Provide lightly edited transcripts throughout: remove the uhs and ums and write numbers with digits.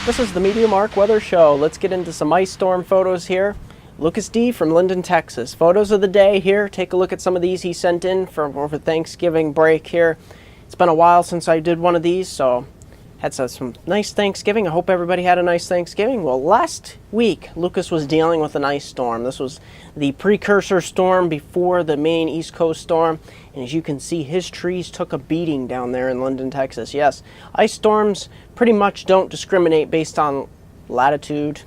This is the MeteoMark Weather Show. Let's get into some ice storm photos here. Lucas D. from Linden, Texas. Photos of the day here. Take a look at some of these he sent in from over Thanksgiving break here. It's been a while since I did one of these, so had some nice Thanksgiving. I hope everybody had a nice Thanksgiving. Well, last week, Lucas was dealing with an ice storm. This was the precursor storm before the main East Coast storm. And as you can see, his trees took a beating down there in Linden, Texas. Yes, ice storms pretty much don't discriminate based on latitude,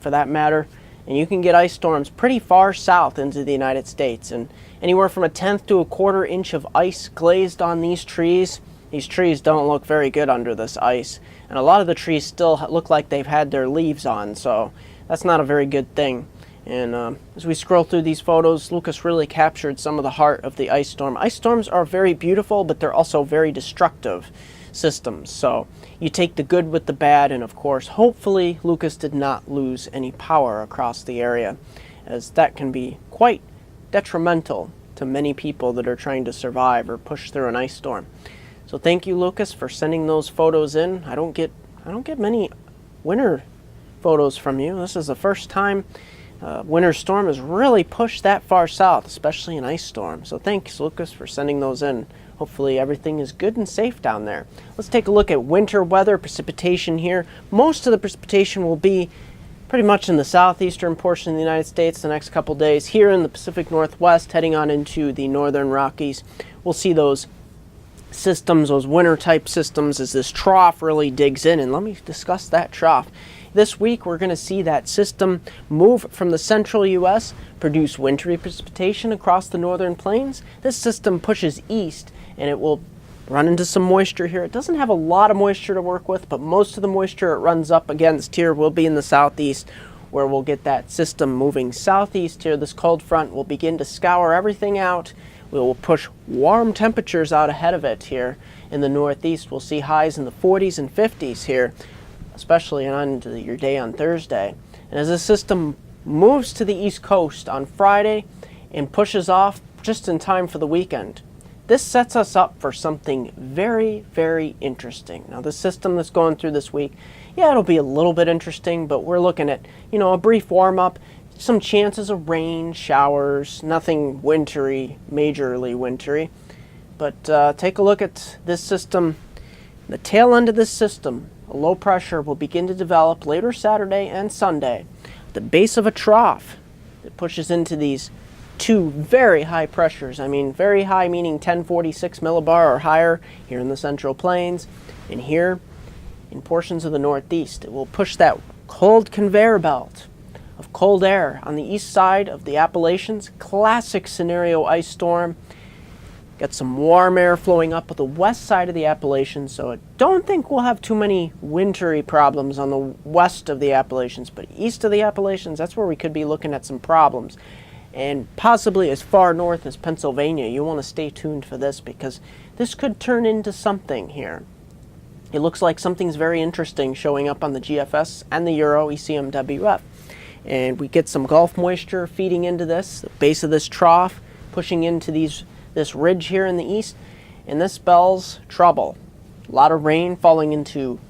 for that matter. And you can get ice storms pretty far south into the United States. And anywhere from 1/10 to 1/4 inch of ice glazed on these trees. These trees don't look very good under this ice. And a lot of the trees still look like they've had their leaves on, so that's not a very good thing. And as we scroll through these photos, Lucas really captured some of the heart of the ice storm. Ice storms are very beautiful, but they're also very destructive systems. So you take the good with the bad, and of course, hopefully, Lucas did not lose any power across the area, as that can be quite detrimental to many people that are trying to survive or push through an ice storm. So thank you, Lucas, for sending those photos in. I don't get many winter photos from you. This is the first time winter storm has really pushed that far south, especially an ice storm. So thanks, Lucas, for sending those in. Hopefully everything is good and safe down there. Let's take a look at winter weather, precipitation here. Most of the precipitation will be pretty much in the southeastern portion of the United States the next couple days. Here in the Pacific Northwest, heading on into the northern Rockies, we'll see those systems, those winter type systems, as this trough really digs in. And let me discuss that trough. This week we're going to see that system move from the central U.S., produce wintry precipitation across the northern plains. This system pushes east and it will run into some moisture here. It doesn't have a lot of moisture to work with, but most of the moisture it runs up against here will be in the southeast, where we'll get that system moving southeast here. This cold front will begin to scour everything out. We will push warm temperatures out ahead of it here in the northeast. We'll see highs in the 40s and 50s here, especially on your day on Thursday. And as this system moves to the east coast on Friday and pushes off just in time for the weekend, this sets us up for something very, very interesting. Now, the system that's going through this week, yeah, it'll be a little bit interesting, but we're looking at, a brief warm-up, some chances of rain, showers, nothing wintry, majorly wintry. But take a look at this system. The tail end of this system, a low pressure, will begin to develop later Saturday and Sunday at the base of a trough that pushes into these two very high pressures. I mean, very high meaning 1046 millibar or higher here in the Central Plains. And here in portions of the Northeast, it will push that cold conveyor belt of cold air on the east side of the Appalachians. Classic scenario ice storm. Got some warm air flowing up the west side of the Appalachians, so I don't think we'll have too many wintry problems on the west of the Appalachians, but east of the Appalachians, that's where we could be looking at some problems. And possibly as far north as Pennsylvania. You want to stay tuned for this, because this could turn into something here. It looks like something's very interesting showing up on the GFS and the Euro ECMWF. And we get some Gulf moisture feeding into this, the base of this trough, pushing into this ridge here in the east, and this spells trouble. A lot of rain falling into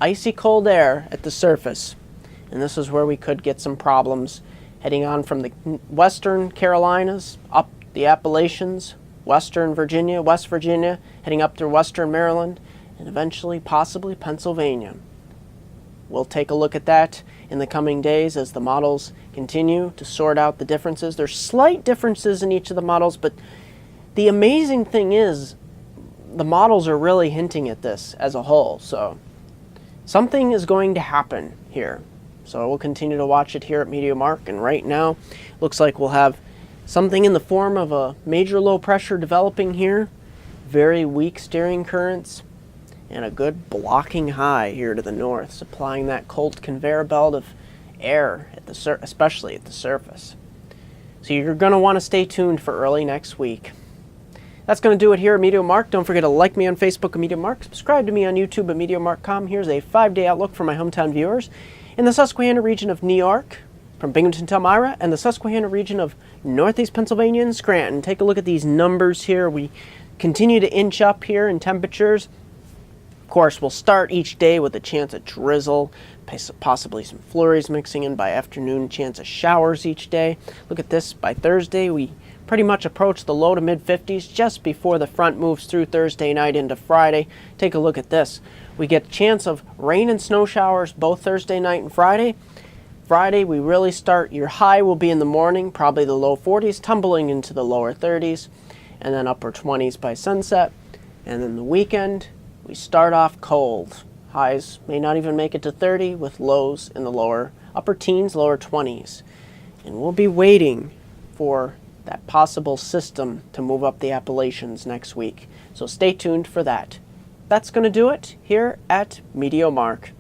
icy cold air at the surface. And this is where we could get some problems heading on from the western Carolinas, up the Appalachians, western Virginia, West Virginia, heading up through western Maryland, and eventually possibly Pennsylvania. We'll take a look at that in the coming days as the models continue to sort out the differences. There's slight differences in each of the models, but the amazing thing is the models are really hinting at this as a whole. So something is going to happen here. So we'll continue to watch it here at MeteoMark. And right now, looks like we'll have something in the form of a major low pressure developing here. Very weak steering currents. And a good blocking high here to the north, supplying that cold conveyor belt of air, especially at the surface. So you're going to want to stay tuned for early next week. That's going to do it here at MeteoMark. Don't forget to like me on Facebook at MeteoMark. Subscribe to me on YouTube at MeteoMark.com. Here's a 5-day outlook for my hometown viewers in the Susquehanna region of New York, from Binghamton to Elmira, and the Susquehanna region of Northeast Pennsylvania and Scranton. Take a look at these numbers here. We continue to inch up here in temperatures. Of course, we'll start each day with a chance of drizzle, possibly some flurries mixing in by afternoon, chance of showers each day. Look at this, by Thursday we pretty much approach the low to mid 50s just before the front moves through Thursday night into Friday. Take a look at this. We get a chance of rain and snow showers both Thursday night and Friday. Friday we really start, your high will be in the morning, probably the low 40s, tumbling into the lower 30s, and then upper 20s by sunset. And then the weekend, we start off cold. Highs may not even make it to 30 with lows in the upper teens, lower 20s. And we'll be waiting for that possible system to move up the Appalachians next week. So stay tuned for that. That's going to do it here at MeteoMark.